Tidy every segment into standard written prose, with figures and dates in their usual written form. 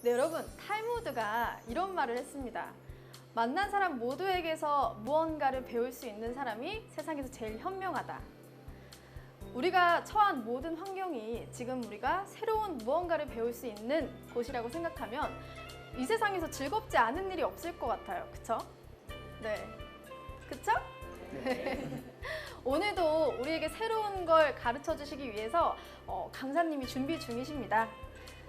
네, 여러분, 탈무드가 이런 말을 했습니다. 만난 사람 모두에게서 무언가를 배울 수 있는 사람이 세상에서 제일 현명하다. 우리가 처한 모든 환경이 지금 우리가 새로운 무언가를 배울 수 있는 곳이라고 생각하면 이 세상에서 즐겁지 않은 일이 없을 것 같아요. 그쵸? 네. 그쵸? 네. 오늘도 우리에게 새로운 걸 가르쳐 주시기 위해서 강사님이 준비 중이십니다.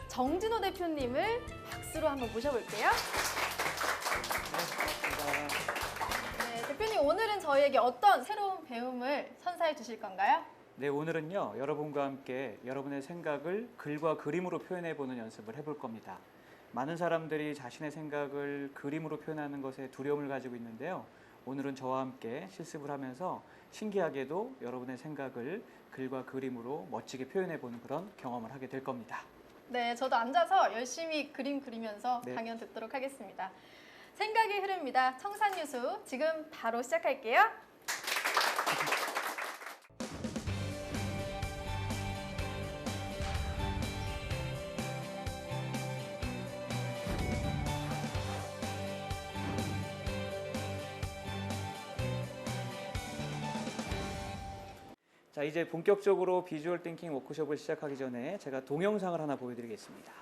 정진호 대표님을 박수로 한번 모셔볼게요. 네, 대표님 오늘은 저희에게 어떤 새로운 배움을 선사해 주실 건가요? 네, 오늘은요, 여러분과 함께 여러분의 생각을 글과 그림으로 표현해보는 연습을 해볼 겁니다. 많은 사람들이 자신의 생각을 그림으로 표현하는 것에 두려움을 가지고 있는데요. 오늘은 저와 함께 실습을 하면서 신기하게도 여러분의 생각을 글과 그림으로 멋지게 표현해보는 그런 경험을 하게 될 겁니다. 네, 저도 앉아서 열심히 그림 그리면서 네. 강연 듣도록 하겠습니다. 생각의 흐름입니다. 청산유수 지금 바로 시작할게요. 자, 이제 본격적으로 비주얼 띵킹 워크숍을 시작하기 전에 제가 동영상을 하나 보여드리겠습니다.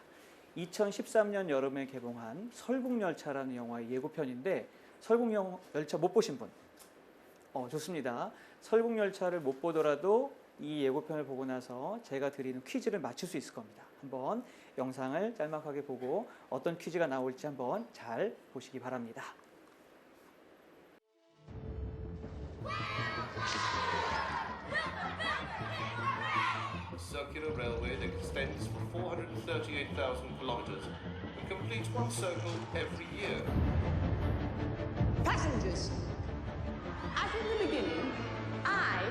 2013년 여름에 개봉한 설국열차라는 영화의 예고편인데 설국열차 못 보신 분? 좋습니다. 설국열차를 못 보더라도 이 예고편을 보고 나서 제가 드리는 퀴즈를 맞출 수 있을 겁니다. 한번 영상을 짤막하게 보고 어떤 퀴즈가 나올지 한번 잘 보시기 바랍니다. Circular railway that extends for 438,000 kilometers and completes one circle every year. Passengers, as in the beginning, I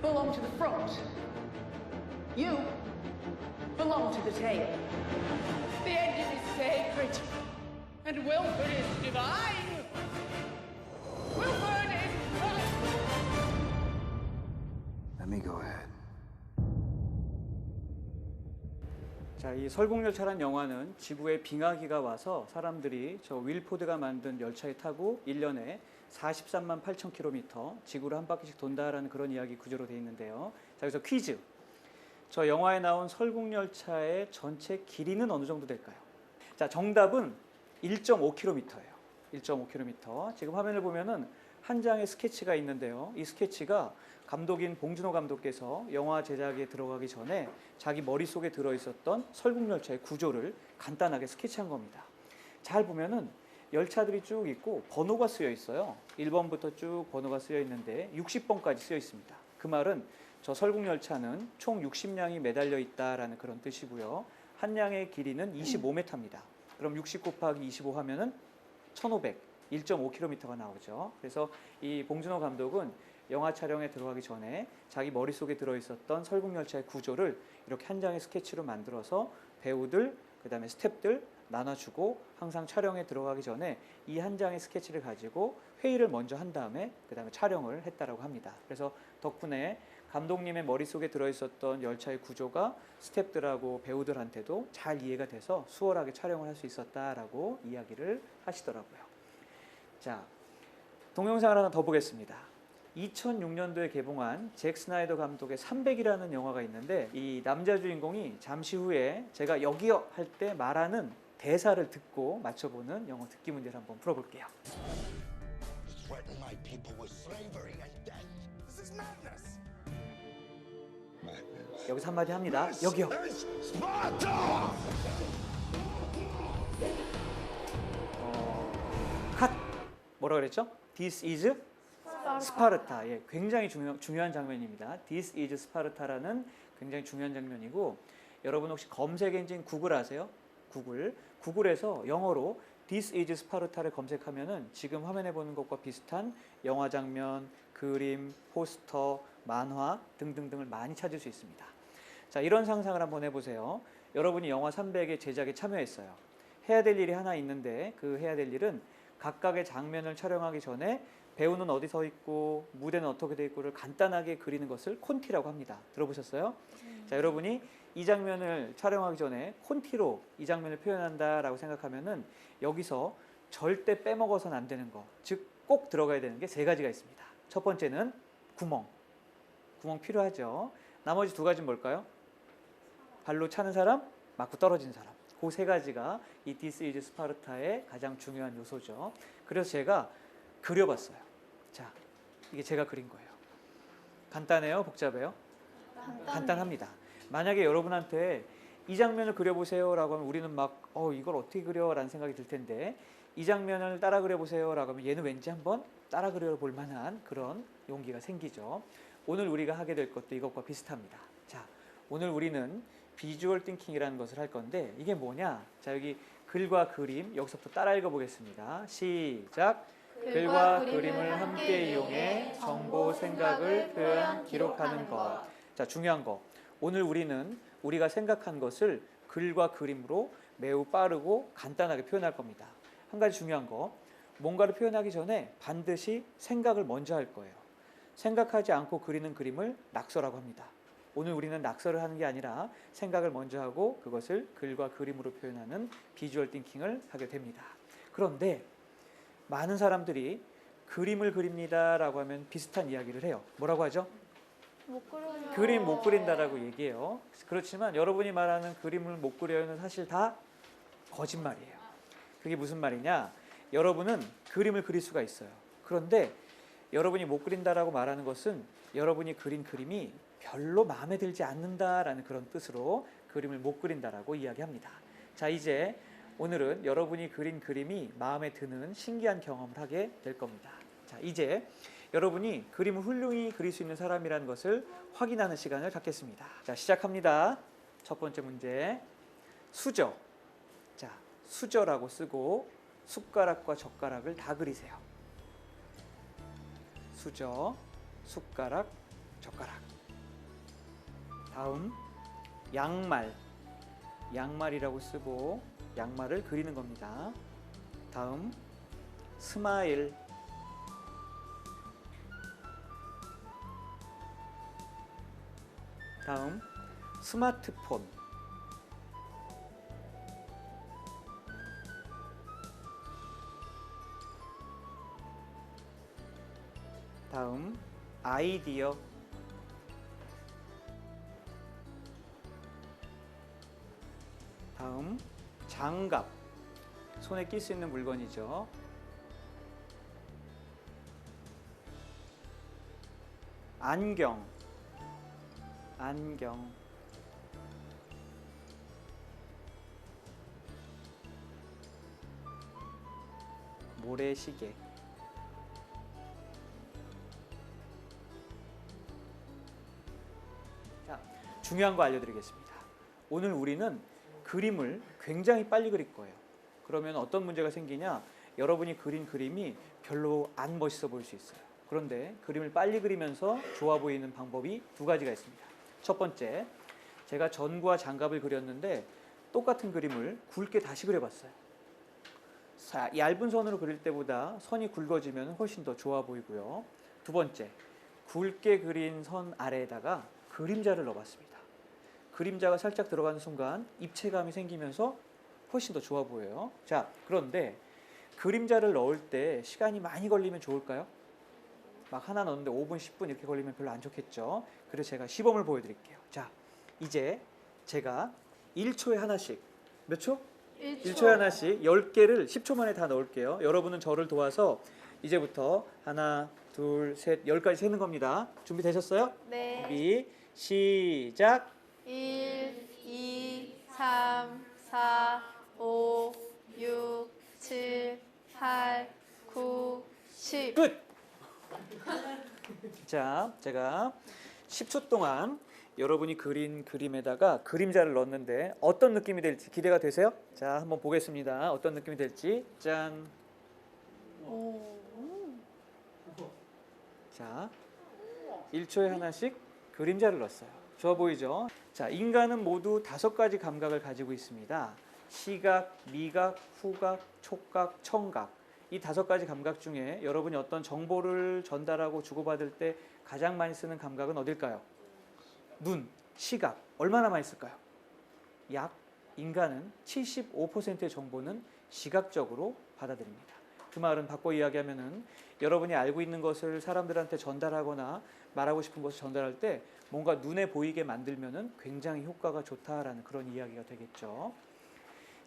belong to the front. You belong to the tail. The engine is sacred, and Wilford is divine. Wilford is Let me go ahead. 자, 이 설국열차란 영화는 지구에 빙하기가 와서 사람들이 저 윌포드가 만든 열차에 타고 1년에 43만 8천 킬로미터 지구를 한 바퀴씩 돈다라는 그런 이야기 구조로 되어 있는데요. 자, 그래서 퀴즈. 저 영화에 나온 설국열차의 전체 길이는 어느 정도 될까요? 자, 정답은 1.5km예요. 1.5km. 지금 화면을 보면은 한 장의 스케치가 있는데요. 이 스케치가 감독인 봉준호 감독께서 영화 제작에 들어가기 전에 자기 머릿속에 들어있었던 설국열차의 구조를 간단하게 스케치한 겁니다. 잘 보면은 열차들이 쭉 있고 번호가 쓰여 있어요. 1번부터 쭉 번호가 쓰여 있는데 60번까지 쓰여 있습니다. 그 말은 저 설국열차는 총 60량이 매달려 있다라는 그런 뜻이고요. 한 량의 길이는 25m입니다. 그럼 60 곱하기 25 하면은 1500. 1.5km가 나오죠. 그래서 이 봉준호 감독은 영화 촬영에 들어가기 전에 자기 머릿속에 들어있었던 설국열차의 구조를 이렇게 한 장의 스케치로 만들어서 배우들, 그 다음에 스태프들 나눠주고 항상 촬영에 들어가기 전에 이 한 장의 스케치를 가지고 회의를 먼저 한 다음에 그 다음에 촬영을 했다라고 합니다. 그래서 덕분에 감독님의 머릿속에 들어있었던 열차의 구조가 스태프들하고 배우들한테도 잘 이해가 돼서 수월하게 촬영을 할 수 있었다라고 이야기를 하시더라고요. 자, 동영상을 하나 더 보겠습니다. 2006년도에 개봉한 잭 스나이더 감독의 300이라는 영화가 있는데 이 남자 주인공이 잠시 후에 제가 여기요 할 때 말하는 대사를 듣고 맞춰보는 영어 듣기 문제를 한번 풀어볼게요. Threaten my people with slavery and death. This is madness. Madness. 여기서 한마디 합니다. 여기요. This is Sparta! 컷! 뭐라 그랬죠? This is 스파르타. 예, 굉장히 중요한 장면입니다. This is 스파르타라는 굉장히 중요한 장면이고 여러분 혹시 검색 엔진 구글 아세요? 구글에서 영어로 This is 스파르타를 검색하면은 지금 화면에 보는 것과 비슷한 영화 장면, 그림, 포스터, 만화 등등등을 많이 찾을 수 있습니다. 자, 이런 상상을 한번 해보세요. 여러분이 영화 300의 제작에 참여했어요. 해야 될 일이 하나 있는데 그 해야 될 일은 각각의 장면을 촬영하기 전에 배우는 어디 서 있고 무대는 어떻게 돼 있고를 간단하게 그리는 것을 콘티라고 합니다. 들어보셨어요? 자, 여러분이 이 장면을 촬영하기 전에 콘티로 이 장면을 표현한다라고 생각하면은 여기서 절대 빼먹어서는 안 되는 거, 즉 꼭 들어가야 되는 게 세 가지가 있습니다. 첫 번째는 구멍 필요하죠. 나머지 두 가지는 뭘까요? 발로 차는 사람, 맞고 떨어지는 사람. 그 세 가지가 이 This is Sparta의 가장 중요한 요소죠. 그래서 제가 그려봤어요. 자, 이게 제가 그린 거예요. 간단해요? 복잡해요? 간단합니다. 만약에 여러분한테 이 장면을 그려보세요 라고 하면 우리는 막 이걸 어떻게 그려? 라는 생각이 들 텐데 이 장면을 따라 그려보세요 라고 하면 얘는 왠지 한번 따라 그려볼 만한 그런 용기가 생기죠. 오늘 우리가 하게 될 것도 이것과 비슷합니다. 자, 오늘 우리는 비주얼 띵킹이라는 것을 할 건데 이게 뭐냐? 자, 여기 글과 그림 여기서부터 따라 읽어보겠습니다. 시작! 글과 그림을 함께 이용해 정보, 생각을 표현, 기록하는 것. 자, 중요한 거. 오늘 우리는 우리가 생각한 것을 글과 그림으로 매우 빠르고 간단하게 표현할 겁니다. 한 가지 중요한 거. 뭔가를 표현하기 전에 반드시 생각을 먼저 할 거예요. 생각하지 않고 그리는 그림을 낙서라고 합니다. 오늘 우리는 낙서를 하는 게 아니라 생각을 먼저 하고 그것을 글과 그림으로 표현하는 비주얼 띵킹을 하게 됩니다. 그런데 많은 사람들이 그림을 그립니다라고 하면 비슷한 이야기를 해요. 뭐라고 하죠? 못 그려요. 그림 못 그린다라고 얘기해요. 그렇지만 여러분이 말하는 그림을 못 그려요는 사실 다 거짓말이에요. 그게 무슨 말이냐? 여러분은 그림을 그릴 수가 있어요. 그런데 여러분이 못 그린다라고 말하는 것은 여러분이 그린 그림이 별로 마음에 들지 않는다라는 그런 뜻으로 그림을 못 그린다라고 이야기합니다. 자, 이제 오늘은 여러분이 그린 그림이 마음에 드는 신기한 경험을 하게 될 겁니다. 자, 이제 여러분이 그림을 훌륭히 그릴 수 있는 사람이라는 것을 확인하는 시간을 갖겠습니다. 자, 시작합니다. 첫 번째 문제. 수저. 자, 수저라고 쓰고 숟가락과 젓가락을 다 그리세요. 수저, 숟가락, 젓가락. 다음, 양말. 양말이라고 쓰고 양말을 그리는 겁니다. 다음, 스마일. 다음, 스마트폰. 다음, 아이디어. 다음, 장갑. 손에 낄 수 있는 물건이죠. 안경. 안경. 모래시계. 자, 중요한 거 알려드리겠습니다. 오늘 우리는 그림을 굉장히 빨리 그릴 거예요. 그러면 어떤 문제가 생기냐? 여러분이 그린 그림이 별로 안 멋있어 보일 수 있어요. 그런데 그림을 빨리 그리면서 좋아 보이는 방법이 두 가지가 있습니다. 첫 번째, 제가 전구와 장갑을 그렸는데 똑같은 그림을 굵게 다시 그려봤어요. 얇은 선으로 그릴 때보다 선이 굵어지면 훨씬 더 좋아 보이고요. 두 번째, 굵게 그린 선 아래에다가 그림자를 넣어봤습니다. 그림자가 살짝 들어가는 순간 입체감이 생기면서 훨씬 더 좋아 보여요. 자, 그런데 그림자를 넣을 때 시간이 많이 걸리면 좋을까요? 막 하나 넣는데 5분, 10분 이렇게 걸리면 별로 안 좋겠죠. 그래서 제가 시범을 보여드릴게요. 자, 이제 제가 1초에 하나씩, 몇 초? 1초에 하나씩 10개를 10초 만에 다 넣을게요. 여러분은 저를 도와서 이제부터 하나, 둘, 셋, 10까지 세는 겁니다. 준비되셨어요? 네. 준비, 시작! 1, 2, 3, 4, 5, 6, 7, 8, 9, 10. 끝! 자, 제가 10초 동안 여러분이 그린 그림에다가 그림자를 넣었는데 어떤 느낌이 될지 기대가 되세요? 자, 한번 보겠습니다. 어떤 느낌이 될지. 짠. 자, 1초에 하나씩 그림자를 넣었어요. 좋아 보이죠? 자, 인간은 모두 5가지 감각을 가지고 있습니다. 시각, 미각, 후각, 촉각, 청각. 이 5가지 감각 중에 여러분이 어떤 정보를 전달하고 주고받을 때 가장 많이 쓰는 감각은 어딜까요? 눈, 시각. 얼마나 많이 쓸까요? 약 인간은 75%의 정보는 시각적으로 받아들입니다. 그 말은 바꿔 이야기하면은 여러분이 알고 있는 것을 사람들한테 전달하거나 말하고 싶은 것을 전달할 때 뭔가 눈에 보이게 만들면은 굉장히 효과가 좋다라는 그런 이야기가 되겠죠.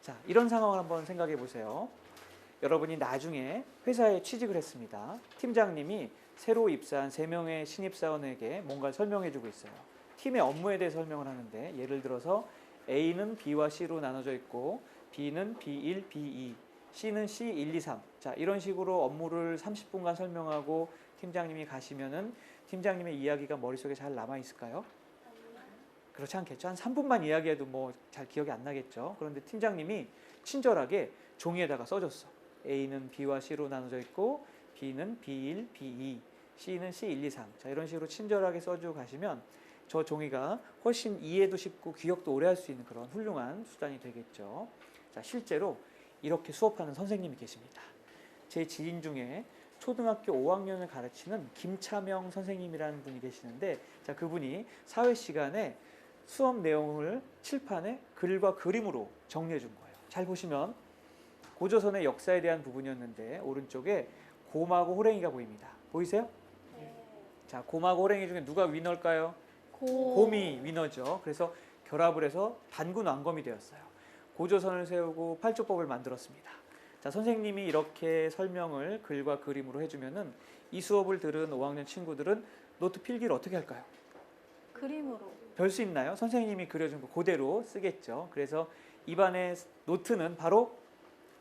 자, 이런 상황을 한번 생각해 보세요. 여러분이 나중에 회사에 취직을 했습니다. 팀장님이 새로 입사한 3명의 신입사원에게 뭔가를 설명해 주고 있어요. 팀의 업무에 대해 설명을 하는데 예를 들어서 A는 B와 C로 나눠져 있고 B는 B1, B2, C는 C1, 2, 3. 자, 이런 식으로 업무를 30분간 설명하고 팀장님이 가시면은 팀장님의 이야기가 머릿속에 잘 남아 있을까요? 그렇지 않겠죠. 한 3분만 이야기해도 뭐 잘 기억이 안 나겠죠. 그런데 팀장님이 친절하게 종이에다가 써줬어. A는 B와 C로 나눠져 있고 B는 B1, B2, C는 C1, 2, 3. 자, 이런 식으로 친절하게 써주고 가시면 저 종이가 훨씬 이해도 쉽고 기억도 오래 할 수 있는 그런 훌륭한 수단이 되겠죠. 자, 실제로 이렇게 수업하는 선생님이 계십니다. 제 지인 중에 초등학교 5학년을 가르치는 김차명 선생님이라는 분이 계시는데, 자, 그분이 사회 시간에 수업 내용을 칠판에 글과 그림으로 정리해 준 거예요. 잘 보시면 고조선의 역사에 대한 부분이었는데 오른쪽에 곰하고 호랭이가 보입니다. 보이세요? 자, 곰하고 호랭이 중에 누가 위너일까요? 곰이 위너죠. 그래서 결합을 해서 단군 왕검이 되었어요. 고조선을 세우고 팔조법을 만들었습니다. 자, 선생님이 이렇게 설명을 글과 그림으로 해주면은 이 수업을 들은 5학년 친구들은 노트 필기를 어떻게 할까요? 그림으로. 별 수 있나요? 선생님이 그려준 거 그대로 쓰겠죠. 그래서 입안의 노트는 바로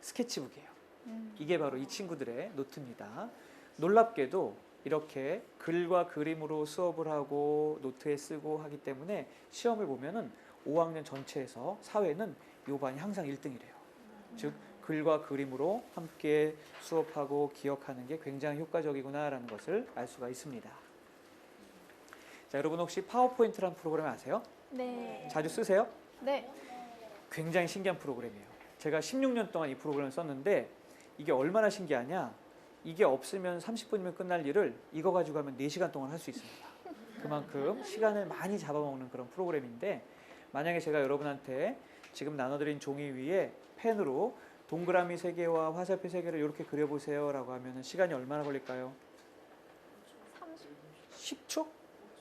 스케치북이에요. 이게 바로 이 친구들의 노트입니다. 놀랍게도 이렇게 글과 그림으로 수업을 하고 노트에 쓰고 하기 때문에 시험을 보면은 5학년 전체에서 사회는 요 반이 항상 1등이래요. 즉 글과 그림으로 함께 수업하고 기억하는 게 굉장히 효과적이구나라는 것을 알 수가 있습니다. 자, 여러분 혹시 파워포인트라는 프로그램 아세요? 네. 자주 쓰세요? 네. 굉장히 신기한 프로그램이에요. 제가 16년 동안 이 프로그램을 썼는데 이게 얼마나 신기하냐? 이게 없으면 30분이면 끝날 일을 이거 가지고 하면 4시간 동안 할 수 있습니다. 그만큼 시간을 많이 잡아먹는 그런 프로그램인데, 만약에 제가 여러분한테 지금 나눠드린 종이 위에 펜으로 동그라미 3개와 화살표 3개를 이렇게 그려보세요 라고 하면 시간이 얼마나 걸릴까요? 10초?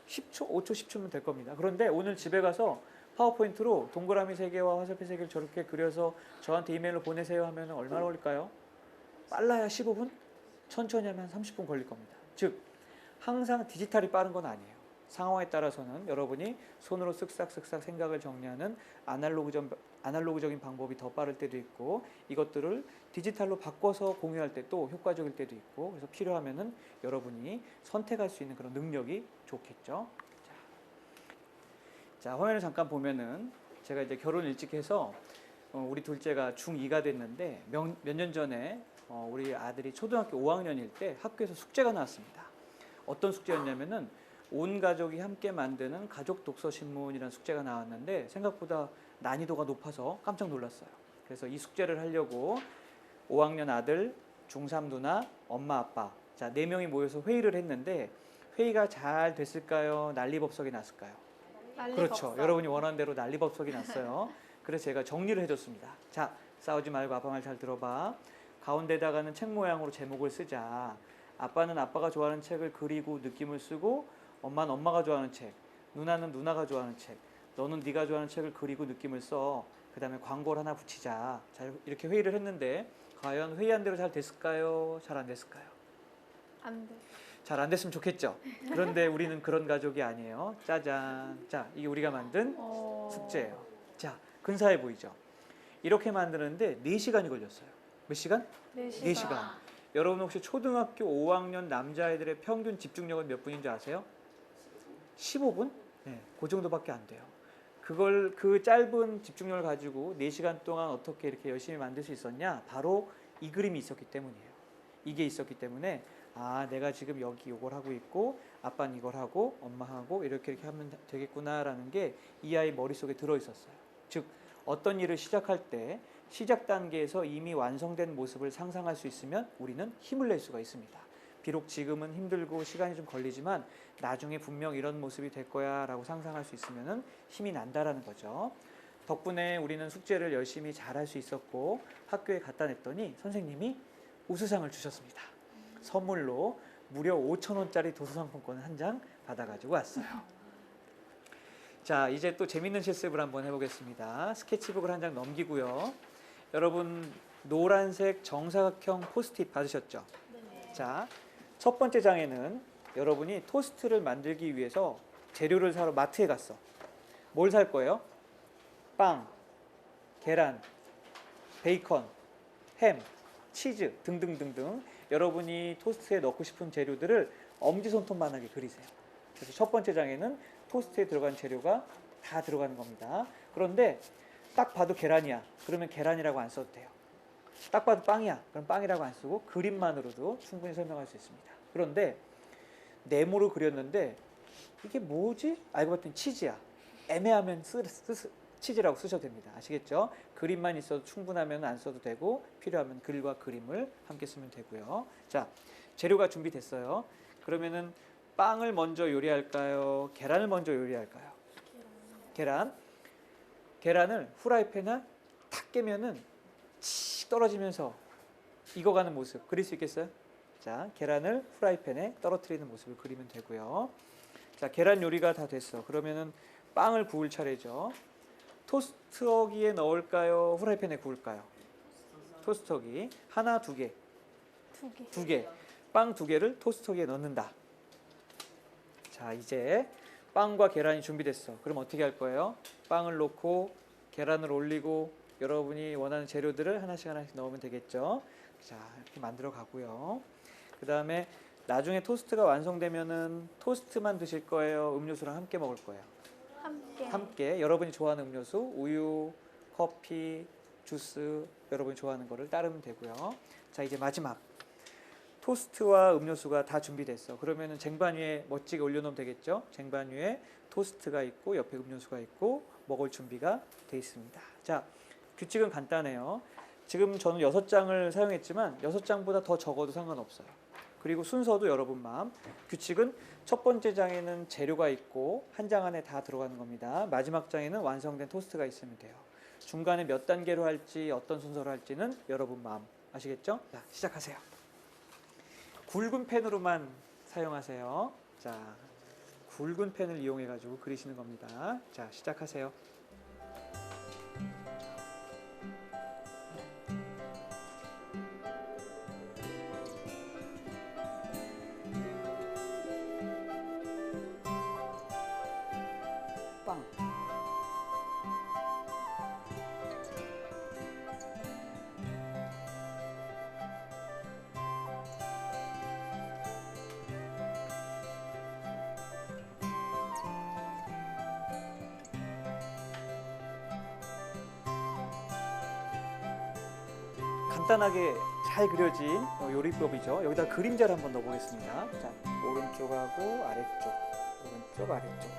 10초? 5초, 10초면 될 겁니다. 그런데 오늘 집에 가서 파워포인트로 동그라미 3개와 화살표 3개를 저렇게 그려서 저한테 이메일로 보내세요 하면 얼마나 걸릴까요? 빨라야 15분? 천천히 하면 30분 걸릴 겁니다. 즉 항상 디지털이 빠른 건 아니에요. 상황에 따라서는 여러분이 손으로 쓱싹쓱싹 생각을 정리하는 아날로그적인 방법이 더 빠를 때도 있고, 이것들을 디지털로 바꿔서 공유할 때 또 효과적일 때도 있고, 그래서 필요하면은 여러분이 선택할 수 있는 그런 능력이 좋겠죠. 자, 화면을 잠깐 보면은 제가 이제 결혼 일찍 해서 우리 둘째가 중2가 됐는데 몇 년 전에 우리 아들이 초등학교 5학년일 때 학교에서 숙제가 나왔습니다. 어떤 숙제였냐면은 온 가족이 함께 만드는 가족 독서 신문이라는 숙제가 나왔는데 생각보다 난이도가 높아서 깜짝 놀랐어요. 그래서 이 숙제를 하려고 5학년 아들, 중3 누나, 엄마, 아빠, 자, 4명이 모여서 회의를 했는데 회의가 잘 됐을까요? 난리법석이 났을까요? 그렇죠. 여러분이 원하는 대로 난리법석이 났어요. 그래서 제가 정리를 해줬습니다. 자, 싸우지 말고 아빠 말 잘 들어봐. 가운데다가는 책 모양으로 제목을 쓰자. 아빠는 아빠가 좋아하는 책을 그리고 느낌을 쓰고, 엄마는 엄마가 좋아하는 책, 누나는 누나가 좋아하는 책, 너는 네가 좋아하는 책을 그리고 느낌을 써. 그 다음에 광고를 하나 붙이자. 자, 이렇게 회의를 했는데 과연 회의한 대로 잘 됐을까요? 잘 안 됐을까요? 안 돼. 잘 안 됐으면 좋겠죠. 그런데 우리는 그런 가족이 아니에요. 짜잔. 자, 이게 우리가 만든 숙제예요. 자, 근사해 보이죠? 이렇게 만드는데 4시간이 걸렸어요. 몇 시간? 4시간. 여러분 혹시 초등학교 5학년 남자애들의 평균 집중력은 몇 분인 줄 아세요? 15분? 네, 그 정도밖에 안 돼요. 그걸 그 짧은 집중력을 가지고 4시간 동안 어떻게 이렇게 열심히 만들 수 있었냐? 바로 이 그림이 있었기 때문이에요. 이게 있었기 때문에 아, 내가 지금 여기 이걸 하고 있고 아빠는 이걸 하고 엄마하고 이렇게 하면 되겠구나라는 게 이 아이 머릿속에 들어 있었어요. 즉 어떤 일을 시작할 때 시작 단계에서 이미 완성된 모습을 상상할 수 있으면 우리는 힘을 낼 수가 있습니다. 비록 지금은 힘들고 시간이 좀 걸리지만 나중에 분명 이런 모습이 될 거야 라고 상상할 수 있으면 힘이 난다라는 거죠. 덕분에 우리는 숙제를 열심히 잘할 수 있었고 학교에 갖다 냈더니 선생님이 우수상을 주셨습니다. 선물로 무려 5,000원짜리 도서상품권을 한 장 받아가지고 왔어요. 자, 이제 또 재밌는 실습을 한번 해보겠습니다. 스케치북을 한 장 넘기고요. 여러분 노란색 정사각형 포스트잇 받으셨죠? 자, 첫 번째 장에는 여러분이 토스트를 만들기 위해서 재료를 사러 마트에 갔어. 뭘 살 거예요? 빵, 계란, 베이컨, 햄, 치즈 등등등등 여러분이 토스트에 넣고 싶은 재료들을 엄지손톱만하게 그리세요. 그래서 첫 번째 장에는 토스트에 들어간 재료가 다 들어가는 겁니다. 그런데 딱 봐도 계란이야. 그러면 계란이라고 안 써도 돼요. 딱 봐도 빵이야. 그럼 빵이라고 안 쓰고 그림만으로도 충분히 설명할 수 있습니다. 그런데 네모로 그렸는데 이게 뭐지? 알고 봤더니 치즈야. 애매하면 치즈라고 쓰셔도 됩니다. 아시겠죠? 그림만 있어도 충분하면 안 써도 되고 필요하면 글과 그림을 함께 쓰면 되고요. 자, 재료가 준비됐어요. 그러면은 빵을 먼저 요리할까요? 계란을 먼저 요리할까요? 계란을 후라이팬에 탁 깨면은 칙 떨어지면서 익어가는 모습 그릴 수 있겠어요? 자, 계란을 후라이팬에 떨어뜨리는 모습을 그리면 되고요. 자, 계란 요리가 다 됐어. 그러면은 빵을 구울 차례죠. 토스트기에 넣을까요? 후라이팬에 구울까요? 토스트기 하나, 두 개. 두 개. 빵 두 개를 토스트기에 넣는다. 자, 이제 빵과 계란이 준비됐어. 그럼 어떻게 할 거예요? 빵을 넣고 계란을 올리고 여러분이 원하는 재료들을 하나씩 넣으면 되겠죠. 자, 이렇게 만들어 가고요. 그 다음에 나중에 토스트가 완성되면은 토스트만 드실 거예요? 음료수랑 함께 먹을 거예요? 함께 여러분이 좋아하는 음료수, 우유, 커피, 주스 여러분이 좋아하는 거를 따르면 되고요. 자, 이제 마지막 토스트와 음료수가 다 준비됐어. 그러면은 쟁반 위에 멋지게 올려놓으면 되겠죠. 쟁반 위에 토스트가 있고 옆에 음료수가 있고 먹을 준비가 돼 있습니다. 자, 규칙은 간단해요. 지금 저는 6장을 사용했지만 6장보다 더 적어도 상관없어요. 그리고 순서도 여러분 마음. 규칙은 첫 번째 장에는 재료가 있고 한 장 안에 다 들어가는 겁니다. 마지막 장에는 완성된 토스트가 있으면 돼요. 중간에 몇 단계로 할지 어떤 순서로 할지는 여러분 마음. 아시겠죠? 자, 시작하세요. 굵은 펜으로만 사용하세요. 자, 굵은 펜을 이용해 가지고 그리시는 겁니다. 자, 시작하세요. 빵. 간단하게 잘 그려진 요리법이죠. 여기다 그림자를 한번 넣어보겠습니다. 자, 오른쪽하고 아래쪽, 오른쪽 아래쪽,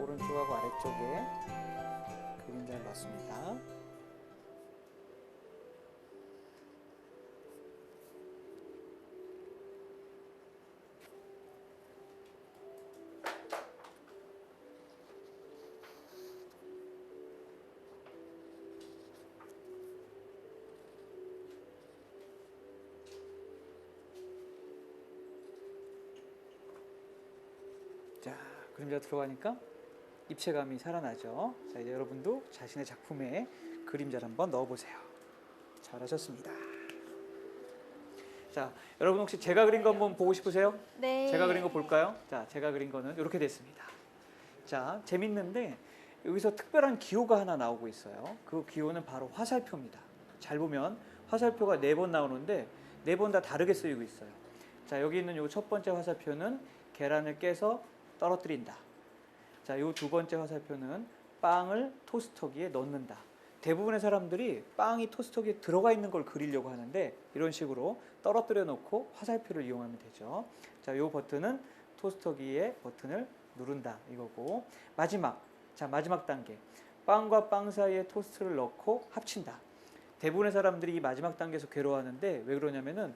오른쪽하고 아래쪽에 그림자를 넣습니다. 자, 그림자 들어가니까 입체감이 살아나죠. 자, 이제 여러분도 자신의 작품에 그림자를 한번 넣어보세요. 잘하셨습니다. 자, 여러분 혹시 제가 그린 거 한번 보고 싶으세요? 네. 제가 그린 거 볼까요? 자, 제가 그린 거는 이렇게 됐습니다. 자, 재밌는데 여기서 특별한 기호가 하나 나오고 있어요. 그 기호는 바로 화살표입니다. 잘 보면 화살표가 4번 나오는데 4번 다 다르게 쓰이고 있어요. 자, 여기 있는 요 첫 번째 화살표는 계란을 깨서 떨어뜨린다. 자, 요 두 번째 화살표는 빵을 토스터기에 넣는다. 대부분의 사람들이 빵이 토스터기에 들어가 있는 걸 그리려고 하는데 이런 식으로 떨어뜨려 놓고 화살표를 이용하면 되죠. 자, 요 버튼은 토스터기의 버튼을 누른다 이거고, 마지막 단계, 빵과 빵 사이에 토스트를 넣고 합친다. 대부분의 사람들이 이 마지막 단계에서 괴로워하는데 왜 그러냐면은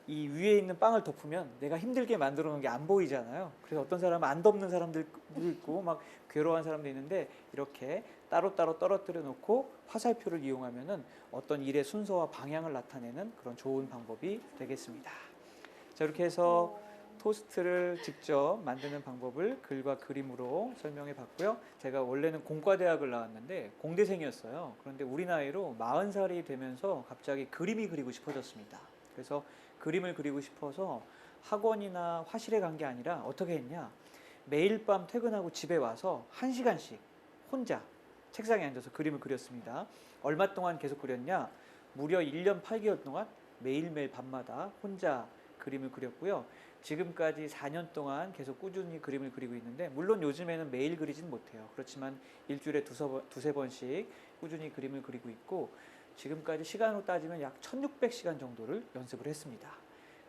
이 위에 있는 빵을 덮으면 내가 힘들게 만들어 놓은 게 안 보이잖아요. 그래서 어떤 사람은 안 덮는 사람들도 있고 막 괴로워하는 사람도 있는데 이렇게 따로따로 떨어뜨려 놓고 화살표를 이용하면은 어떤 일의 순서와 방향을 나타내는 그런 좋은 방법이 되겠습니다. 자, 이렇게 해서 토스트를 직접 만드는 방법을 글과 그림으로 설명해 봤고요. 제가 원래는 공과대학을 나왔는데 공대생이었어요. 그런데 우리 나이로 40살이 되면서 갑자기 그림이 그리고 싶어졌습니다. 그래서 그림을 그리고 싶어서 학원이나 화실에 간 게 아니라 어떻게 했냐. 매일 밤 퇴근하고 집에 와서 1시간씩 혼자 책상에 앉아서 그림을 그렸습니다. 얼마 동안 계속 그렸냐? 무려 1년 8개월 동안 매일매일 밤마다 혼자 그림을 그렸고요. 지금까지 4년 동안 계속 꾸준히 그림을 그리고 있는데, 물론 요즘에는 매일 그리진 못해요. 그렇지만 일주일에 두세 번씩 꾸준히 그림을 그리고 있고, 지금까지 시간으로 따지면 약 1600시간 정도를 연습을 했습니다.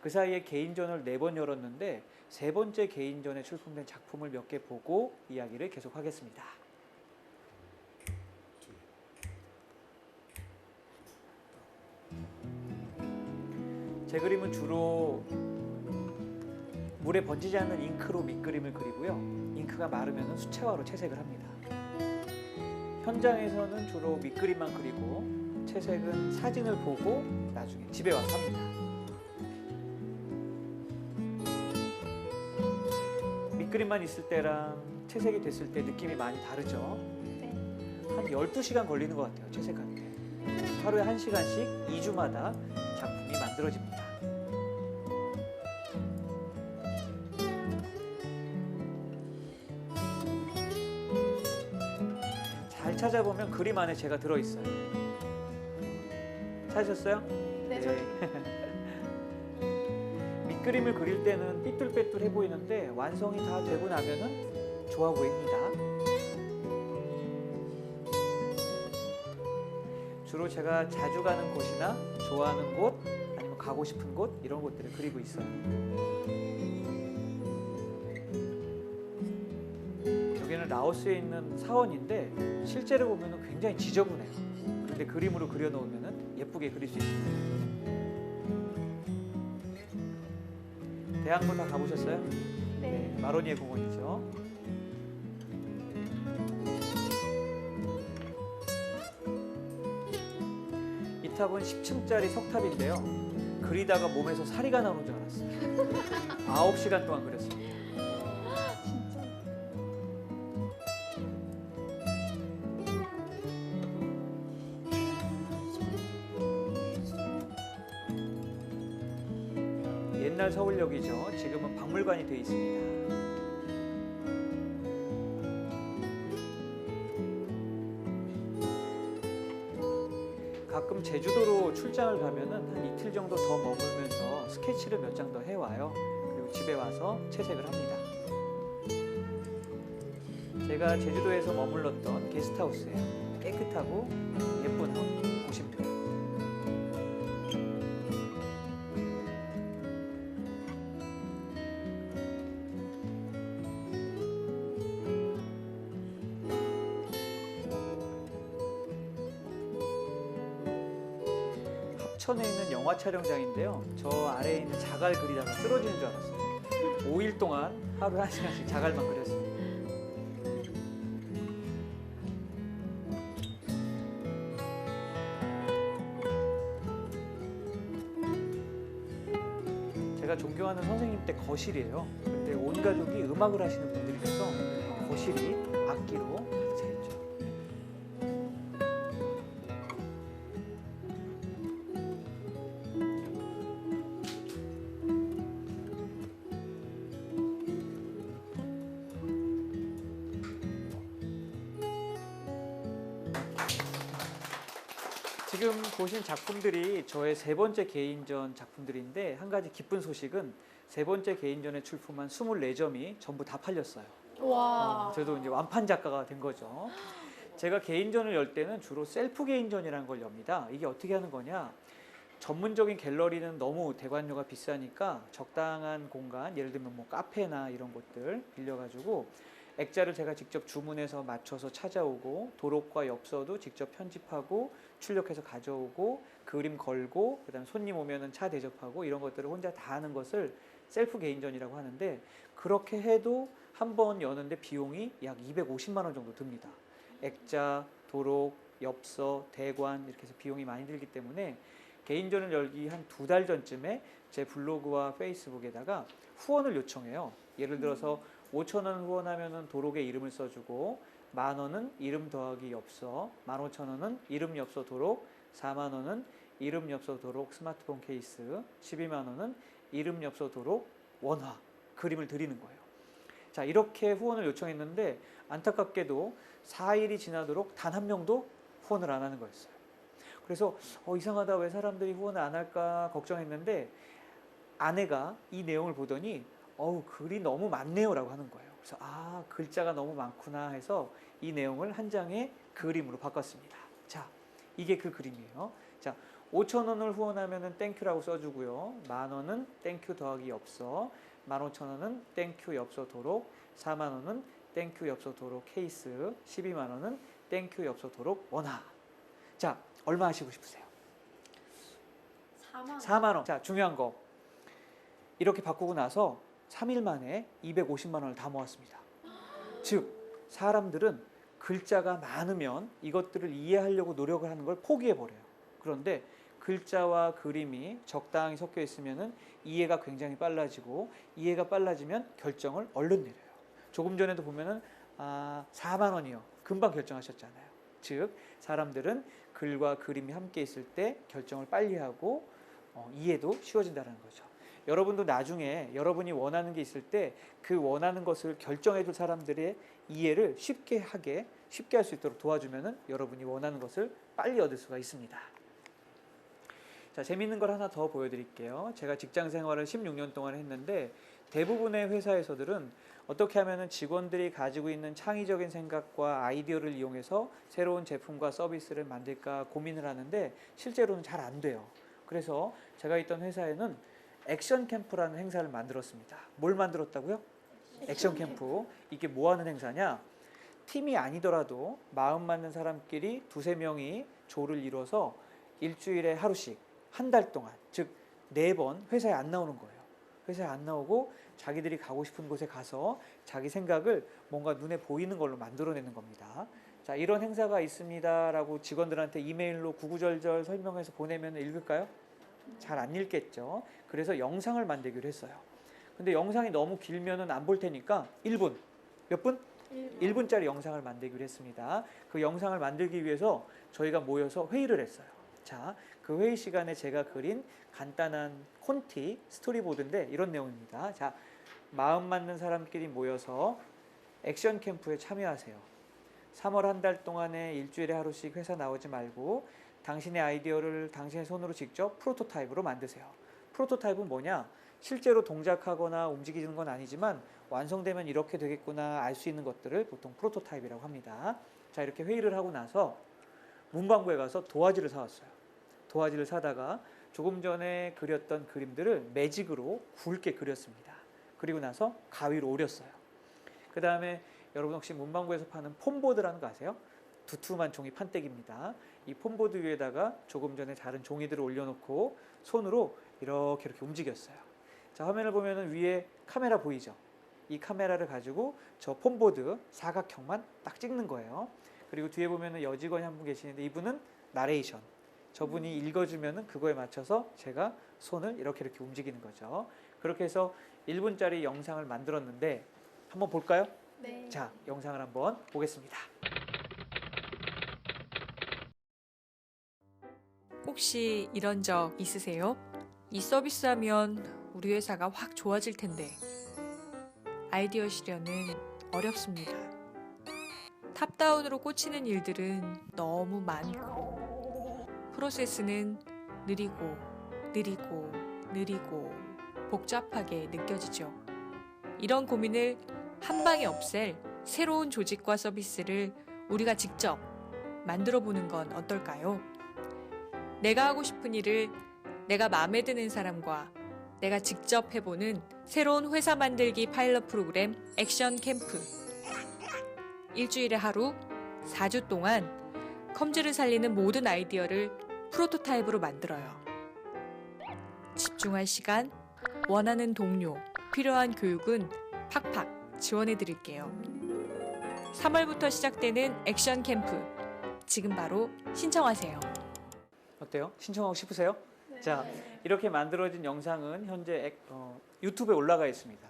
그 사이에 개인전을 4번 열었는데 3번째 개인전에 출품된 작품을 몇 개 보고 이야기를 계속하겠습니다. 제 그림은 주로 물에 번지지 않는 잉크로 밑그림을 그리고요. 잉크가 마르면 수채화로 채색을 합니다. 현장에서는 주로 밑그림만 그리고 채색은 사진을 보고 나중에 집에 와서 합니다. 밑그림만 있을 때랑 채색이 됐을 때 느낌이 많이 다르죠. 네. 한 12시간 걸리는 것 같아요, 채색하는데. 하루에 1시간씩 2주마다 작품이 만들어집니다. 잘 찾아보면 그림 안에 제가 들어있어요. 찾으셨어요? 네, 밑그림을 그릴 때는 삐뚤빼뚤해 보이는데 완성이 다 되고 나면은 좋아 보입니다. 주로 제가 자주 가는 곳이나 좋아하는 곳, 아니면 가고 싶은 곳, 이런 곳들을 그리고 있어요. 여기는 라오스에 있는 사원인데 실제로 보면 굉장히 지저분해요. 그런데 그림으로 그려놓으면 예쁘게 그릴 수 있습니다. 대학로 다 가보셨어요? 네. 마로니에 공원이죠. 이 탑은 10층짜리 석탑인데요. 그리다가 몸에서 사리가 나오는 줄 알았어요. 9시간 동안 그렸습니다. 옛날 서울역이죠. 지금은 박물관이 되어 있습니다. 가끔 제주도로 출장을 가면은 한 이틀 정도 더 머물면서 스케치를 몇 장 더 해와요. 그리고 집에 와서 채색을 합니다. 제가 제주도에서 머물렀던 게스트하우스예요. 깨끗하고 예쁜 곳입니다. 합천에 있는 영화 촬영장인데요. 저 아래에 있는 자갈 그리다가 쓰러지는 줄 알았어요. 5일 동안 하루에 1시간씩 자갈만 그렸습니다. 제가 존경하는 선생님 댁 거실이에요. 근데 온 가족이 음악을 하시는 분들이라서 거실이 악기로 가득 차 있죠. 지금 보신 작품들이 저의 3번째 개인전 작품들인데, 한 가지 기쁜 소식은 3번째 개인전에 출품한 24점이 전부 다 팔렸어요. 와. 저도 이제 완판 작가가 된 거죠. 제가 개인전을 열 때는 주로 셀프 개인전이라는 걸 엽니다. 이게 어떻게 하는 거냐? 전문적인 갤러리는 너무 대관료가 비싸니까 적당한 공간, 예를 들면 뭐 카페나 이런 곳들 빌려가지고 액자를 제가 직접 주문해서 맞춰서 찾아오고, 도록과 엽서도 직접 편집하고 출력해서 가져오고, 그림 걸고, 그다음 손님 오면은 차 대접하고, 이런 것들을 혼자 다 하는 것을 셀프 개인전이라고 하는데, 그렇게 해도 한 번 여는데 비용이 약 250만 원 정도 듭니다. 액자, 도록, 엽서, 대관 이렇게 해서 비용이 많이 들기 때문에 개인전을 열기 한 2달 전쯤에 제 블로그와 페이스북에다가 후원을 요청해요. 예를 들어서 5,000원 후원하면은 도록에 이름을 써주고 10,000원은 이름 더하기 엽서, 15,000원은 이름 엽서 도록, 40,000원은 이름 엽서 도록 스마트폰 케이스, 120,000원은 이름 엽서 도록 원화 그림을 드리는 거예요. 자, 이렇게 후원을 요청했는데 안타깝게도 4일이 지나도록 단 한 명도 후원을 안 하는 거였어요. 그래서 이상하다, 왜 사람들이 후원을 안 할까 걱정했는데 아내가 이 내용을 보더니 글이 너무 많네요 라고 하는 거예요. 그래서 글자가 너무 많구나 해서 이 내용을 한 장의 그림으로 바꿨습니다. 자, 이게 그 그림이에요. 자, 5,000원을 후원하면은 땡큐라고 써주고요. 10,000원은 땡큐 더하기 엽서, 15,000원은 땡큐 엽서 도록, 40,000원은 땡큐 엽서 도록 케이스, 120,000원은 땡큐 엽서 도록 원화. 자, 얼마 하시고 싶으세요? 4만 원. 자, 중요한 거. 이렇게 바꾸고 나서 3일 만에 250만 원을 다 모았습니다. 즉, 사람들은 글자가 많으면 이것들을 이해하려고 노력을 하는 걸 포기해 버려요. 그런데 글자와 그림이 적당히 섞여 있으면은 이해가 굉장히 빨라지고, 이해가 빨라지면 결정을 얼른 내려요. 조금 전에도 보면은 4만 원이요. 금방 결정하셨잖아요. 즉, 사람들은 글과 그림이 함께 있을 때 결정을 빨리 하고 이해도 쉬워진다는 거죠. 여러분도 나중에 여러분이 원하는 게 있을 때 그 원하는 것을 결정해 줄 사람들의 이해를 쉽게 할 수 있도록 도와주면은 여러분이 원하는 것을 빨리 얻을 수가 있습니다. 자, 재밌는 걸 하나 더 보여드릴게요. 제가 직장 생활을 16년 동안 했는데 대부분의 회사에서들은 어떻게 하면은 직원들이 가지고 있는 창의적인 생각과 아이디어를 이용해서 새로운 제품과 서비스를 만들까 고민을 하는데 실제로는 잘 안 돼요. 그래서 제가 있던 회사에는 액션 캠프라는 행사를 만들었습니다. 뭘 만들었다고요? 액션 캠프. 이게 뭐 하는 행사냐? 팀이 아니더라도 마음 맞는 사람끼리 2-3명이 조를 이뤄서 일주일에 하루씩 한 달 동안, 즉 4번 회사에 안 나오는 거예요. 회사에 안 나오고 자기들이 가고 싶은 곳에 가서 자기 생각을 뭔가 눈에 보이는 걸로 만들어내는 겁니다. 자, 이런 행사가 있습니다라고 직원들한테 이메일로 구구절절 설명해서 보내면 읽을까요? 잘 안 읽겠죠. 그래서 영상을 만들기로 했어요. 근데 영상이 너무 길면은 안 볼 테니까 1분. 몇 분? 1분짜리 영상을 만들기로 했습니다. 그 영상을 만들기 위해서 저희가 모여서 회의를 했어요. 자, 그 회의 시간에 제가 그린 간단한 콘티, 스토리보드인데 이런 내용입니다. 자, 마음 맞는 사람끼리 모여서 액션 캠프에 참여하세요. 3월 한 달 동안에 일주일에 하루씩 회사 나오지 말고 당신의 아이디어를 당신의 손으로 직접 프로토타입으로 만드세요. 프로토타입은 뭐냐? 실제로 동작하거나 움직이는 건 아니지만 완성되면 이렇게 되겠구나 알 수 있는 것들을 보통 프로토타입이라고 합니다. 자, 이렇게 회의를 하고 나서 문방구에 가서 도화지를 사왔어요. 도화지를 사다가 조금 전에 그렸던 그림들을 매직으로 굵게 그렸습니다. 그리고 나서 가위로 오렸어요. 그 다음에 여러분 혹시 문방구에서 파는 폼보드라는 거 아세요? 두툼한 종이 판때기입니다. 이 폼보드 위에다가 조금 전에 자른 종이들을 올려놓고 손으로 이렇게 움직였어요. 자, 화면을 보면은 위에 카메라 보이죠? 이 카메라를 가지고 저 폼보드 사각형만 딱 찍는 거예요. 그리고 뒤에 보면은 여직원이 한 분 계시는데 이분은 나레이션. 저분이 읽어주면은 그거에 맞춰서 제가 손을 이렇게 움직이는 거죠. 그렇게 해서 1분짜리 영상을 만들었는데 한번 볼까요? 네. 자, 영상을 한번 보겠습니다. 혹시 이런 적 있으세요? 이 서비스 하면 우리 회사가 확 좋아질 텐데 아이디어 실현은 어렵습니다. 탑다운으로 꽂히는 일들은 너무 많고 프로세스는 느리고 복잡하게 느껴지죠. 이런 고민을 한 방에 없앨 새로운 조직과 서비스를 우리가 직접 만들어 보는 건 어떨까요? 내가 하고 싶은 일을 내가 마음에 드는 사람과 내가 직접 해보는 새로운 회사 만들기 파일럿 프로그램 액션 캠프. 일주일에 하루 4주 동안 컴즈를 살리는 모든 아이디어를 프로토타입으로 만들어요. 집중할 시간, 원하는 동료, 필요한 교육은 팍팍 지원해 드릴게요. 3월부터 시작되는 액션 캠프. 지금 바로 신청하세요. 어때요? 신청하고 싶으세요? 자, 이렇게 만들어진 영상은 현재 유튜브에 올라가 있습니다.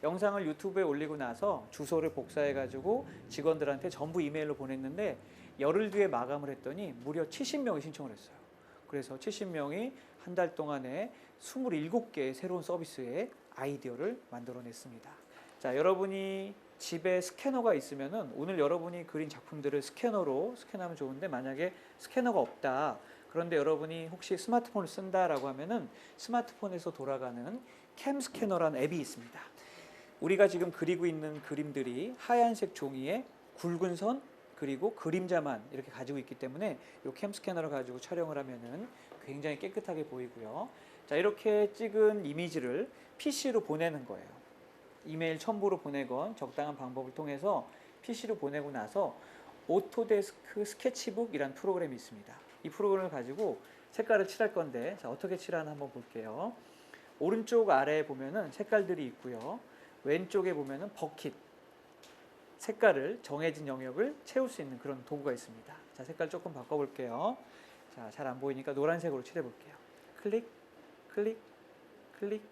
영상을 유튜브에 올리고 나서 주소를 복사해가지고 직원들한테 전부 이메일로 보냈는데 열흘 뒤에 마감을 했더니 무려 70명이 신청을 했어요. 그래서 70명이 한 달 동안에 27개의 새로운 서비스의 아이디어를 만들어냈습니다. 자, 여러분이 집에 스캐너가 있으면은 오늘 여러분이 그린 작품들을 스캐너로 스캔하면 좋은데 만약에 스캐너가 없다. 그런데 여러분이 혹시 스마트폰을 쓴다라고 하면은 스마트폰에서 돌아가는 캠 스캐너라는 앱이 있습니다. 우리가 지금 그리고 있는 그림들이 하얀색 종이에 굵은 선 그리고 그림자만 이렇게 가지고 있기 때문에 이 캠 스캐너를 가지고 촬영을 하면은 굉장히 깨끗하게 보이고요. 자, 이렇게 찍은 이미지를 PC로 보내는 거예요. 이메일 첨부로 보내건 적당한 방법을 통해서 PC로 보내고 나서 오토데스크 스케치북이라는 프로그램이 있습니다. 이 프로그램을 가지고 색깔을 칠할 건데 자, 어떻게 칠하나 한번 볼게요. 오른쪽 아래에 보면은 색깔들이 있고요. 왼쪽에 보면은 버킷, 색깔을 정해진 영역을 채울 수 있는 그런 도구가 있습니다. 자, 색깔 조금 바꿔볼게요. 자, 잘 안 보이니까 노란색으로 칠해볼게요. 클릭, 클릭, 클릭,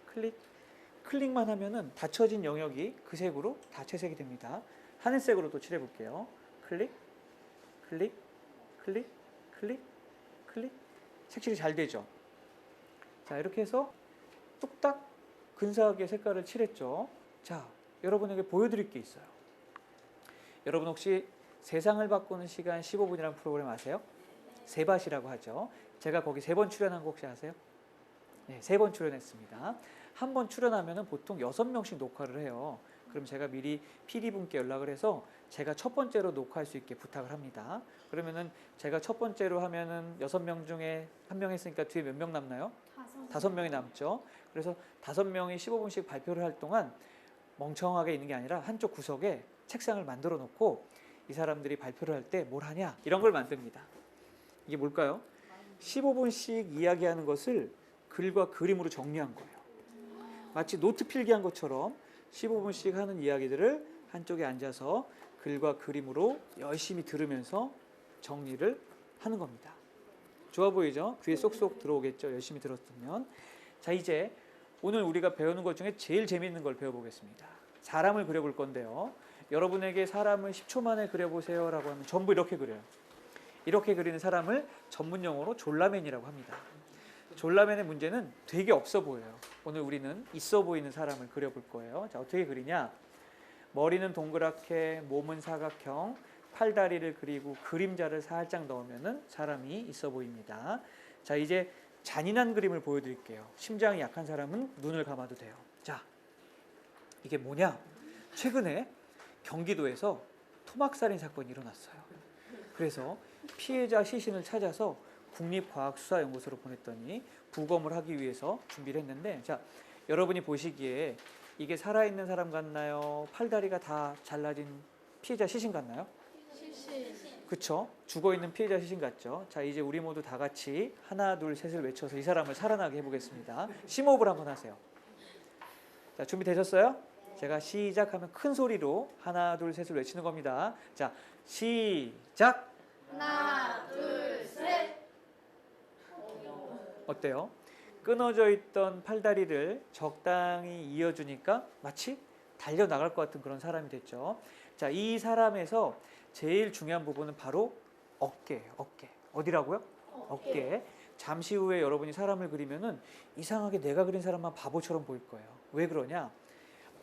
클릭. 클릭만 하면은 닫혀진 영역이 그 색으로 다 채색이 됩니다. 하늘색으로 또 칠해볼게요. 클릭, 클릭, 클릭, 클릭, 클릭. 색칠이 잘 되죠. 자, 이렇게 해서 뚝딱 근사하게 색깔을 칠했죠. 자, 여러분에게 보여드릴 게 있어요. 여러분 혹시 세상을 바꾸는 시간 15분이라는 프로그램 아세요? 세밭이라고 하죠. 제가 거기 3번 출연한 거 혹시 아세요? 네, 3번 출연했습니다. 한 번 출연하면 보통 6명씩 녹화를 해요. 그럼 제가 미리 PD분께 연락을 해서 제가 첫 번째로 녹화할 수 있게 부탁을 합니다. 그러면은 제가 첫 번째로 하면은 6명 중에 1명 했으니까 뒤에 몇 명 남나요? 5명이 남죠. 그래서 5명이 15분씩 발표를 할 동안 멍청하게 있는 게 아니라 한쪽 구석에 책상을 만들어 놓고 이 사람들이 발표를 할 때 뭘 하냐 이런 걸 만듭니다. 이게 뭘까요? 15분씩 이야기하는 것을 글과 그림으로 정리한 거예요. 마치 노트 필기한 것처럼 15분씩 하는 이야기들을 한쪽에 앉아서 글과 그림으로 열심히 들으면서 정리를 하는 겁니다. 좋아 보이죠? 귀에 쏙쏙 들어오겠죠? 열심히 들었으면. 자, 이제 오늘 우리가 배우는 것 중에 제일 재미있는 걸 배워보겠습니다. 사람을 그려볼 건데요. 여러분에게 사람을 10초 만에 그려보세요 라고 하면 전부 이렇게 그려요. 이렇게 그리는 사람을 전문 용어로 졸라맨이라고 합니다. 졸라맨의 문제는 되게 없어 보여요. 오늘 우리는 있어 보이는 사람을 그려볼 거예요. 자, 어떻게 그리냐? 머리는 동그랗게, 몸은 사각형, 팔다리를 그리고 그림자를 살짝 넣으면 사람이 있어 보입니다. 자, 이제 잔인한 그림을 보여드릴게요. 심장이 약한 사람은 눈을 감아도 돼요. 자, 이게 뭐냐? 최근에 경기도에서 토막살인 사건이 일어났어요. 그래서 피해자 시신을 찾아서 국립과학수사연구소로 보냈더니 부검을 하기 위해서 준비를 했는데, 자, 여러분이 보시기에 이게 살아있는 사람 같나요? 팔다리가 다 잘라진 피해자 시신 같나요? 그쵸? 죽어있는 피해자 시신 같죠? 자, 이제 우리 모두 다 같이 하나, 둘, 셋을 외쳐서 이 사람을 살아나게 해보겠습니다. 심호흡을 한번 하세요. 자, 준비되셨어요? 제가 시작하면 큰 소리로 하나, 둘, 셋을 외치는 겁니다. 자, 시작! 하나, 둘, 셋. 어때요? 끊어져 있던 팔다리를 적당히 이어주니까 마치 달려나갈 것 같은 그런 사람이 됐죠. 자, 이 사람에서 제일 중요한 부분은 바로 어깨예요. 어깨. 어디라고요? 어깨. 잠시 후에 여러분이 사람을 그리면은 이상하게 내가 그린 사람만 바보처럼 보일 거예요. 왜 그러냐?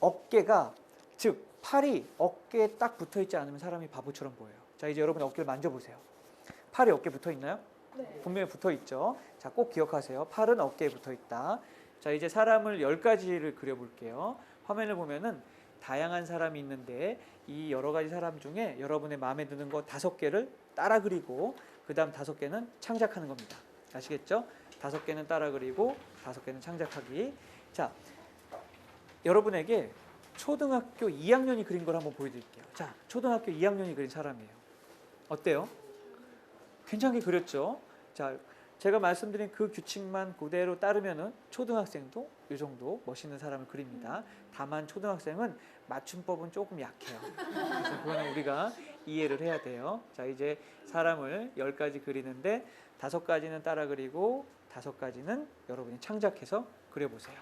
어깨가, 즉 팔이 어깨에 딱 붙어 있지 않으면 사람이 바보처럼 보여요. 자, 이제 여러분 어깨를 만져보세요. 팔이 어깨에 붙어 있나요? 네. 분명히 붙어 있죠. 자, 꼭 기억하세요. 팔은 어깨에 붙어 있다. 자, 이제 사람을 10가지를 그려볼게요. 화면을 보면은 다양한 사람이 있는데 이 여러 가지 사람 중에 여러분의 마음에 드는 거 5개를 따라 그리고 그 다음 5개는 창작하는 겁니다. 아시겠죠? 5개는 따라 그리고 5개는 창작하기. 자, 여러분에게 초등학교 2학년이 그린 걸 한번 보여드릴게요. 자, 초등학교 2학년이 그린 사람이에요. 어때요? 괜찮게 그렸죠? 자, 제가 말씀드린 그 규칙만 그대로 따르면은 초등학생도 이 정도 멋있는 사람을 그립니다. 다만 초등학생은 맞춤법은 조금 약해요. 그래서 그거는 우리가 이해를 해야 돼요. 자, 이제 사람을 10가지 그리는데 5가지는 따라 그리고 5가지는 여러분이 창작해서 그려보세요.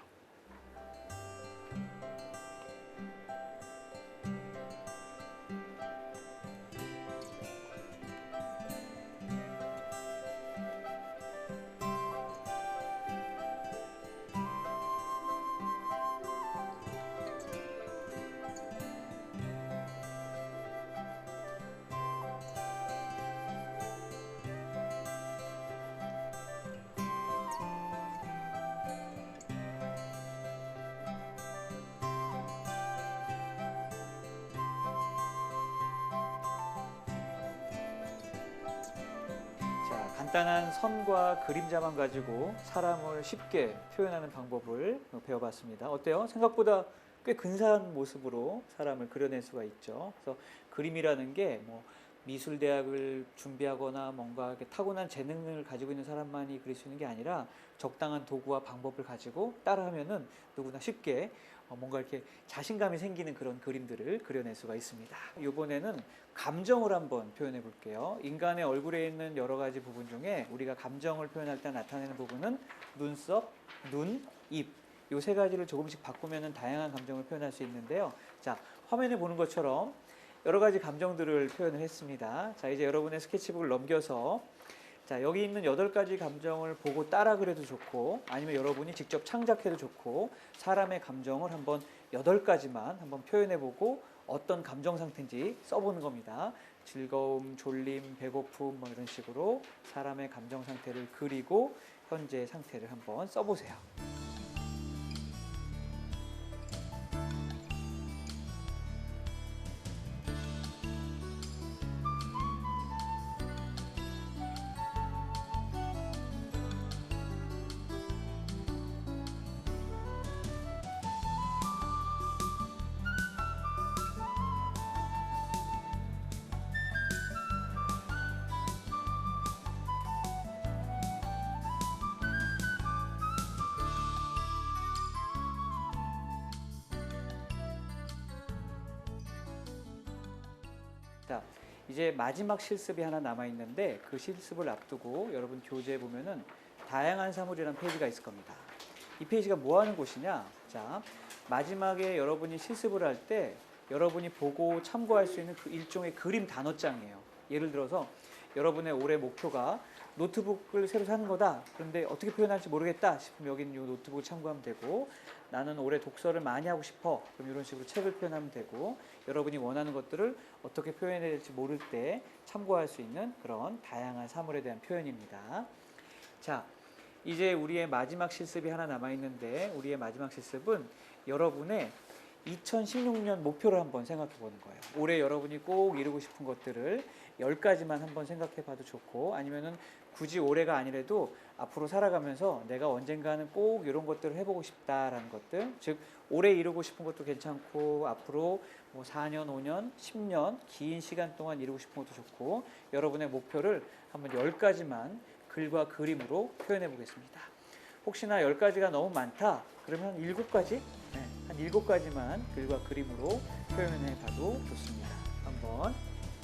자, 간단한 선과 그림자만 가지고 사람을 쉽게 표현하는 방법을 배워봤습니다. 어때요? 생각보다 꽤 근사한 모습으로 사람을 그려낼 수가 있죠. 그래서 그림이라는 게 뭐 미술대학을 준비하거나 뭔가 이렇게 타고난 재능을 가지고 있는 사람만이 그릴 수 있는 게 아니라 적당한 도구와 방법을 가지고 따라하면은 누구나 쉽게 뭔가 이렇게 자신감이 생기는 그런 그림들을 그려낼 수가 있습니다. 이번에는 감정을 한번 표현해 볼게요. 인간의 얼굴에 있는 여러 가지 부분 중에 우리가 감정을 표현할 때 나타내는 부분은 눈썹, 눈, 입. 이 3가지를 조금씩 바꾸면 다양한 감정을 표현할 수 있는데요. 자, 화면에 보는 것처럼 여러 가지 감정들을 표현을 했습니다. 자, 이제 여러분의 스케치북을 넘겨서 자, 여기 있는 8가지 감정을 보고 따라 그려도 좋고 아니면 여러분이 직접 창작해도 좋고 사람의 감정을 한번 8가지만 한번 표현해보고 어떤 감정 상태인지 써보는 겁니다. 즐거움, 졸림, 배고픔 뭐 이런 식으로 사람의 감정 상태를 그리고 현재 상태를 한번 써보세요. 자, 이제 마지막 실습이 하나 남아있는데 그 실습을 앞두고 여러분 교재에 보면은 다양한 사물이라는 페이지가 있을 겁니다. 이 페이지가 뭐 하는 곳이냐? 자, 마지막에 여러분이 실습을 할 때 여러분이 보고 참고할 수 있는 그 일종의 그림 단어장이에요. 예를 들어서 여러분의 올해 목표가 노트북을 새로 사는 거다. 그런데 어떻게 표현할지 모르겠다 싶으면 여기는 이 노트북을 참고하면 되고 나는 올해 독서를 많이 하고 싶어. 그럼 이런 식으로 책을 표현하면 되고 여러분이 원하는 것들을 어떻게 표현해야 될지 모를 때 참고할 수 있는 그런 다양한 사물에 대한 표현입니다. 자, 이제 우리의 마지막 실습이 하나 남아있는데 우리의 마지막 실습은 여러분의 2016년 목표를 한번 생각해 보는 거예요. 올해 여러분이 꼭 이루고 싶은 것들을 10가지만 한번 생각해 봐도 좋고 아니면은 굳이 올해가 아니라도 앞으로 살아가면서 내가 언젠가는 꼭 이런 것들을 해보고 싶다라는 것들, 즉 올해 이루고 싶은 것도 괜찮고 앞으로 뭐 4년, 5년, 10년 긴 시간 동안 이루고 싶은 것도 좋고 여러분의 목표를 한번 10가지만 글과 그림으로 표현해 보겠습니다. 혹시나 10가지가 너무 많다 그러면 7가지? 네, 한 7가지만 글과 그림으로 표현해 봐도 좋습니다. 한번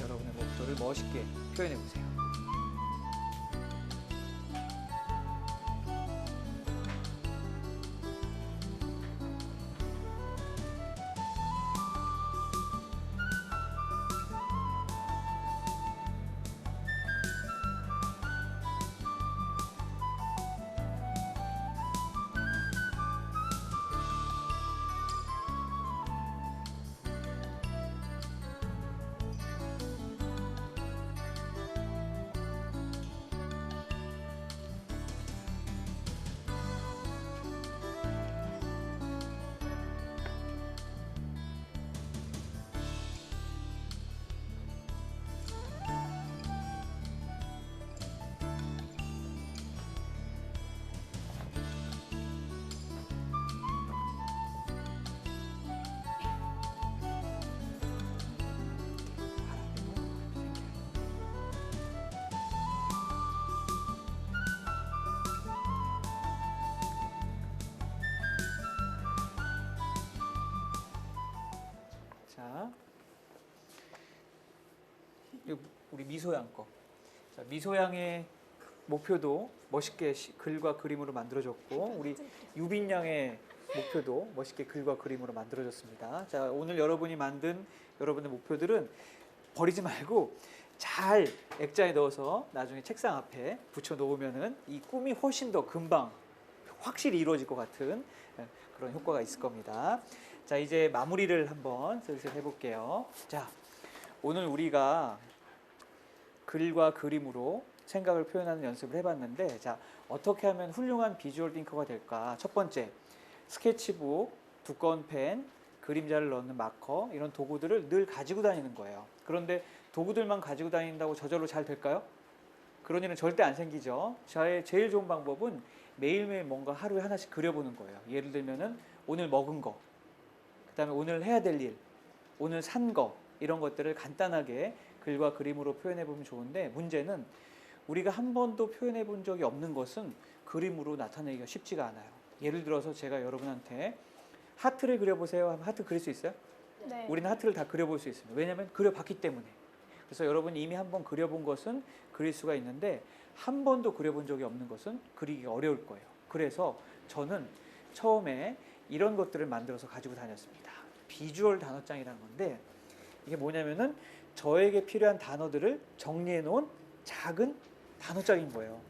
여러분의 목표를 멋있게 표현해 보세요. 우리 미소양 거. 자, 미소양의 목표도 멋있게 글과 그림으로 만들어졌고 우리 유빈 양의 목표도 멋있게 글과 그림으로 만들어졌습니다. 자, 오늘 여러분이 만든 여러분의 목표들은 버리지 말고 잘 액자에 넣어서 나중에 책상 앞에 붙여 놓으면은 이 꿈이 훨씬 더 금방 확실히 이루어질 것 같은 그런 효과가 있을 겁니다. 자, 이제 마무리를 한번 슬슬 해볼게요. 자, 오늘 우리가 글과 그림으로 생각을 표현하는 연습을 해봤는데, 자, 어떻게 하면 훌륭한 비주얼 띵커가 될까? 첫 번째, 스케치북, 두꺼운 펜, 그림자를 넣는 마커, 이런 도구들을 늘 가지고 다니는 거예요. 그런데 도구들만 가지고 다닌다고 저절로 잘 될까요? 그런 일은 절대 안 생기죠. 저의 제일 좋은 방법은 매일매일 뭔가 하루에 하나씩 그려보는 거예요. 예를 들면은 오늘 먹은 거, 그 다음에 오늘 해야 될 일, 오늘 산 거, 이런 것들을 간단하게 글과 그림으로 표현해 보면 좋은데, 문제는 우리가 한 번도 표현해 본 적이 없는 것은 그림으로 나타내기가 쉽지가 않아요. 예를 들어서 제가 여러분한테 하트를 그려보세요 하면 하트 그릴 수 있어요? 네. 우리는 하트를 다 그려볼 수 있습니다. 왜냐하면 그려봤기 때문에. 그래서 여러분이 이미 한 번 그려본 것은 그릴 수가 있는데, 한 번도 그려본 적이 없는 것은 그리기가 어려울 거예요. 그래서 저는 처음에 이런 것들을 만들어서 가지고 다녔습니다. 비주얼 단어장이라는 건데, 이게 뭐냐면은 저에게 필요한 단어들을 정리해 놓은 작은 단어장인 거예요.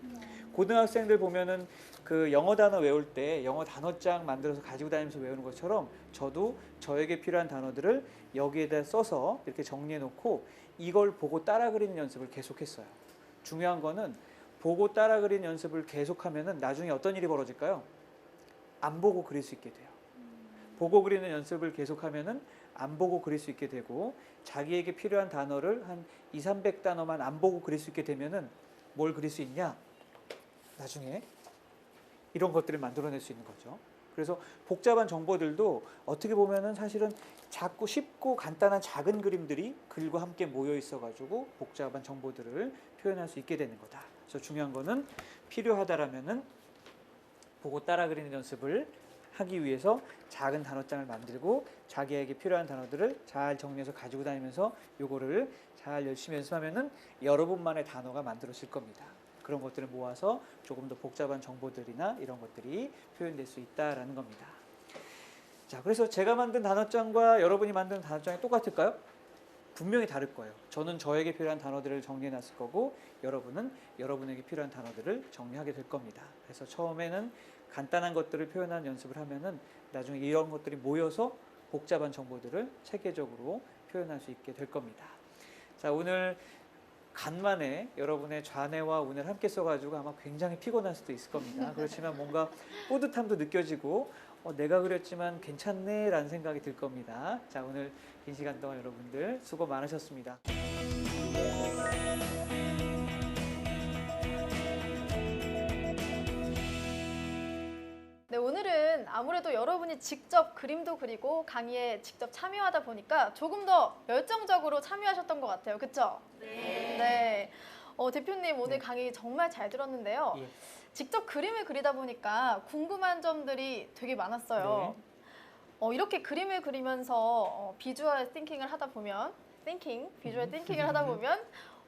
고등학생들 보면은 그 영어 단어 외울 때 영어 단어장 만들어서 가지고 다니면서 외우는 것처럼, 저도 저에게 필요한 단어들을 여기에다 써서 이렇게 정리해 놓고 이걸 보고 따라 그리는 연습을 계속했어요. 중요한 거는 보고 따라 그리는 연습을 계속하면은 나중에 어떤 일이 벌어질까요? 안 보고 그릴 수 있게 돼요. 보고 그리는 연습을 계속하면은 안 보고 그릴 수 있게 되고, 자기에게 필요한 단어를 한 200~300단어만 안 보고 그릴 수 있게 되면은 뭘 그릴 수 있냐? 나중에 이런 것들을 만들어낼 수 있는 거죠. 그래서 복잡한 정보들도 어떻게 보면은 사실은 작고 쉽고 간단한 작은 그림들이 글과 함께 모여 있어가지고 복잡한 정보들을 표현할 수 있게 되는 거다. 그래서 중요한 거는 필요하다라면은 보고 따라 그리는 연습을 하기 위해서 작은 단어장을 만들고 자기에게 필요한 단어들을 잘 정리해서 가지고 다니면서 요거를 잘 열심히 연습하면은 여러분만의 단어가 만들어질 겁니다. 그런 것들을 모아서 조금 더 복잡한 정보들이나 이런 것들이 표현될 수 있다라는 겁니다. 자, 그래서 제가 만든 단어장과 여러분이 만든 단어장이 똑같을까요? 분명히 다를 거예요. 저는 저에게 필요한 단어들을 정리해 놨을 거고, 여러분은 여러분에게 필요한 단어들을 정리하게 될 겁니다. 그래서 처음에는 간단한 것들을 표현하는 연습을 하면은 나중에 이런 것들이 모여서 복잡한 정보들을 체계적으로 표현할 수 있게 될 겁니다. 자, 오늘 간만에 여러분의 좌뇌와 우뇌를 함께 써가지고 아마 굉장히 피곤할 수도 있을 겁니다. 그렇지만 뭔가 뿌듯함도 느껴지고 내가 그렸지만 괜찮네 라는 생각이 들 겁니다. 자, 오늘 긴 시간 동안 여러분들 수고 많으셨습니다. 네, 오늘은 아무래도 여러분이 직접 그림도 그리고 강의에 직접 참여하다 보니까 조금 더 열정적으로 참여하셨던 것 같아요. 그렇죠? 네. 네. 대표님 오늘 네. 강의 정말 잘 들었는데요. 예. 직접 그림을 그리다 보니까 궁금한 점들이 되게 많았어요. 이렇게 그림을 그리면서 비주얼 띵킹을 하다 보면 비주얼 띵킹을 하다 보면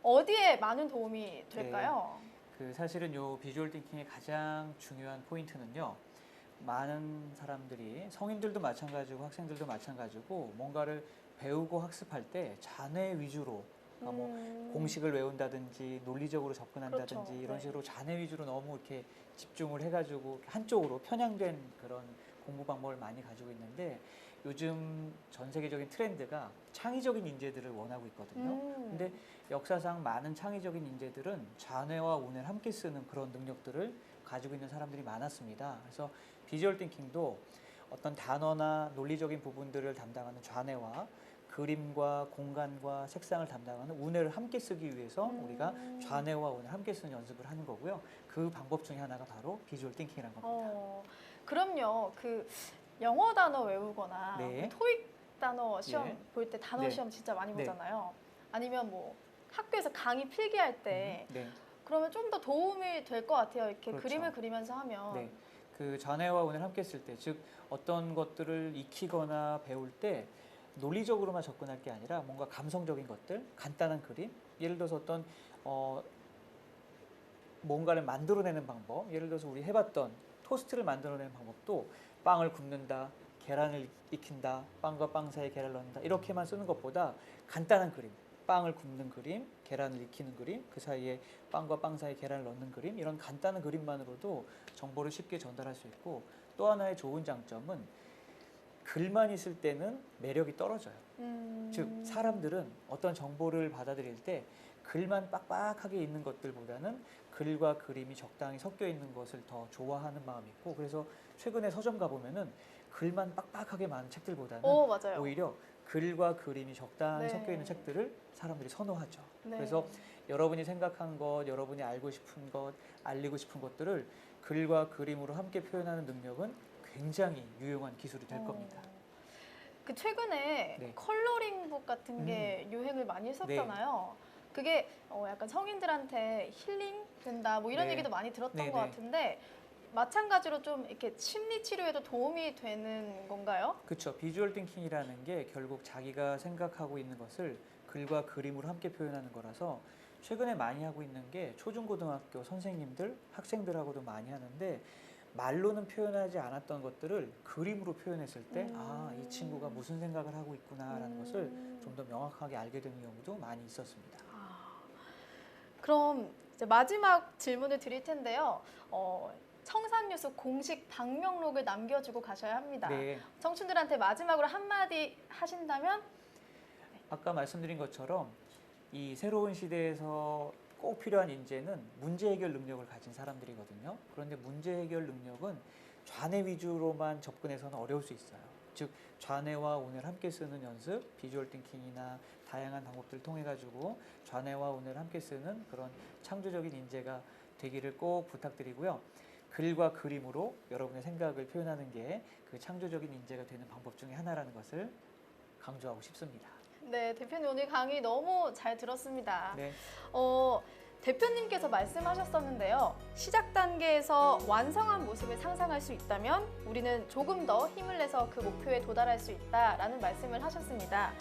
어디에 많은 도움이 될까요? 그 사실은 요 비주얼 띵킹의 가장 중요한 포인트는요, 많은 사람들이, 성인들도 마찬가지고 학생들도 마찬가지고, 뭔가를 배우고 학습할 때 좌뇌 위주로, 그러니까 뭐 공식을 외운다든지 논리적으로 접근한다든지 그렇죠. 이런 네. 식으로 좌뇌 위주로 너무 이렇게 집중을 해가지고 한쪽으로 편향된 그런 공부 방법을 많이 가지고 있는데, 요즘 전 세계적인 트렌드가 창의적인 인재들을 원하고 있거든요. 근데 역사상 많은 창의적인 인재들은 좌뇌와 우뇌를 함께 쓰는 그런 능력들을 가지고 있는 사람들이 많았습니다. 그래서 비주얼 띵킹도 어떤 단어나 논리적인 부분들을 담당하는 좌뇌와 그림과 공간과 색상을 담당하는 우뇌를 함께 쓰기 위해서 우리가 좌뇌와 우뇌를 함께 쓰는 연습을 하는 거고요. 그 방법 중에 하나가 바로 비주얼 띵킹이라는 겁니다. 그럼요. 그 영어 단어 외우거나 네. 토익 단어 시험 예. 볼 때 단어 네. 시험 진짜 많이 네. 보잖아요. 아니면 뭐 학교에서 강의 필기할 때 네. 그러면 좀 더 도움이 될 것 같아요. 이렇게 그렇죠. 그림을 그리면서 하면. 네. 그 좌뇌와 우뇌를 함께 쓸 때, 즉 어떤 것들을 익히거나 배울 때 논리적으로만 접근할 게 아니라 뭔가 감성적인 것들, 간단한 그림, 예를 들어서 어떤 뭔가를 만들어내는 방법, 예를 들어서 우리 해봤던 토스트를 만들어내는 방법도 빵을 굽는다, 계란을 익힌다, 빵과 빵 사이에 계란을 넣는다 이렇게만 쓰는 것보다 간단한 그림, 빵을 굽는 그림, 계란을 익히는 그림, 그 사이에 빵과 빵 사이에 계란을 넣는 그림 이런 간단한 그림만으로도 정보를 쉽게 전달할 수 있고 또 하나의 좋은 장점은 글만 있을 때는 매력이 떨어져요. 즉 사람들은 어떤 정보를 받아들일 때 글만 빡빡하게 있는 것들보다는 글과 그림이 적당히 섞여 있는 것을 더 좋아하는 마음이 있고 그래서 최근에 서점 가보면은 글만 빡빡하게 많은 책들보다는 맞아요. 오히려 글과 그림이 적당히 네. 섞여 있는 책들을 사람들이 선호하죠. 네. 그래서 여러분이 생각한 것, 여러분이 알고 싶은 것, 알리고 싶은 것들을 글과 그림으로 함께 표현하는 능력은 굉장히 유용한 기술이 될 겁니다. 그 최근에 네. 컬러링북 같은 게 유행을 많이 했었잖아요. 그게 약간 성인들한테 힐링 된다 뭐 이런 네. 얘기도 많이 들었던 네, 것 네. 같은데 마찬가지로 좀 이렇게 심리 치료에도 도움이 되는 건가요? 그렇죠. 비주얼 띵킹이라는 게 결국 자기가 생각하고 있는 것을 글과 그림으로 함께 표현하는 거라서 최근에 많이 하고 있는 게 초중고등학교 선생님들, 학생들하고도 많이 하는데 말로는 표현하지 않았던 것들을 그림으로 표현했을 때 아, 이 친구가 무슨 생각을 하고 있구나라는 것을 좀 더 명확하게 알게 되는 경우도 많이 있었습니다. 그럼 이제 마지막 질문을 드릴 텐데요. 청산뉴스 공식 방명록을 남겨주고 가셔야 합니다. 네. 청춘들한테 마지막으로 한마디 하신다면? 아까 말씀드린 것처럼 이 새로운 시대에서 꼭 필요한 인재는 문제 해결 능력을 가진 사람들이거든요. 그런데 문제 해결 능력은 좌뇌 위주로만 접근해서는 어려울 수 있어요. 즉 좌뇌와 오늘 함께 쓰는 연습, 비주얼 띵킹이나 다양한 방법들을 통해 가지고 좌뇌와 오늘 함께 쓰는 그런 창조적인 인재가 되기를 꼭 부탁드리고요. 글과 그림으로 여러분의 생각을 표현하는 게 그 창조적인 인재가 되는 방법 중에 하나라는 것을 강조하고 싶습니다. 네, 대표님 오늘 강의 너무 잘 들었습니다. 네. 대표님께서 말씀하셨었는데요. 시작 단계에서 완성한 모습을 상상할 수 있다면 우리는 조금 더 힘을 내서 그 목표에 도달할 수 있다라는 말씀을 하셨습니다.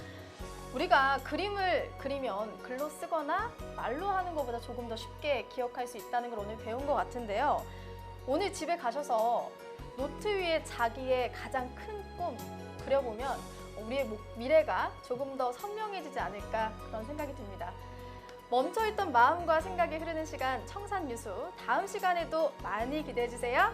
우리가 그림을 그리면 글로 쓰거나 말로 하는 것보다 조금 더 쉽게 기억할 수 있다는 걸 오늘 배운 것 같은데요. 오늘 집에 가셔서 노트 위에 자기의 가장 큰 꿈 그려보면 우리의 미래가 조금 더 선명해지지 않을까 그런 생각이 듭니다. 멈춰있던 마음과 생각이 흐르는 시간 청산유수 다음 시간에도 많이 기대해 주세요.